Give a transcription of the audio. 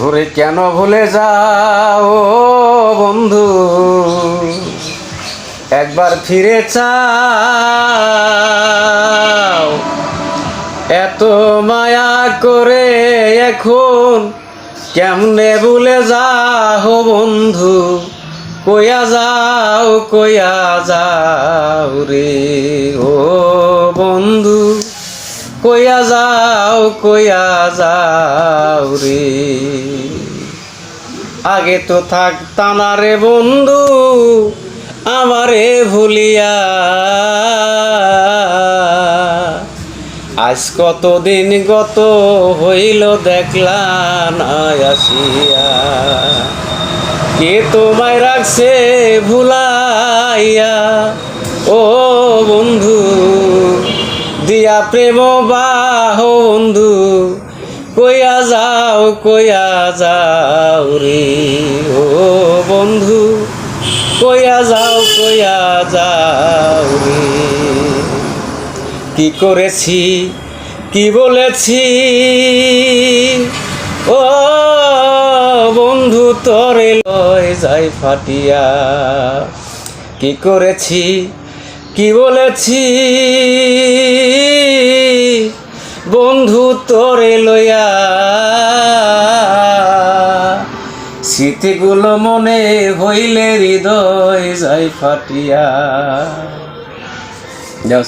ওরে কেন ভুলে যাও বন্ধু, একবার ফিরে চাও। এত মায়া করে এখন কেমনে ভুলে যাও বন্ধু, কইয়া যাও রে ও বন্ধু, কইয়া যাও রে। আগে তো থাকতা না রে বন্ধু আমারে ভুলিয়া, আজ কতদিন গত হইল দেখলা না আসিয়া। কে তোমায় রাখছে ভুলাইয়া ও বন্ধু, দিয়া প্রেম বাহ বন্ধু, কইয়া যাও রে ও বন্ধু, কইয়া যাও রে। কি করেছি কি বলেছি ও বন্ধু তোরে লয় যাই ফাটিয়া। কি করেছি কি বলেছি বন্ধু তোরে লইয়া, স্মৃতিগুলো মনে হইলে হৃদয় যাই ফাটিয়া। যাও।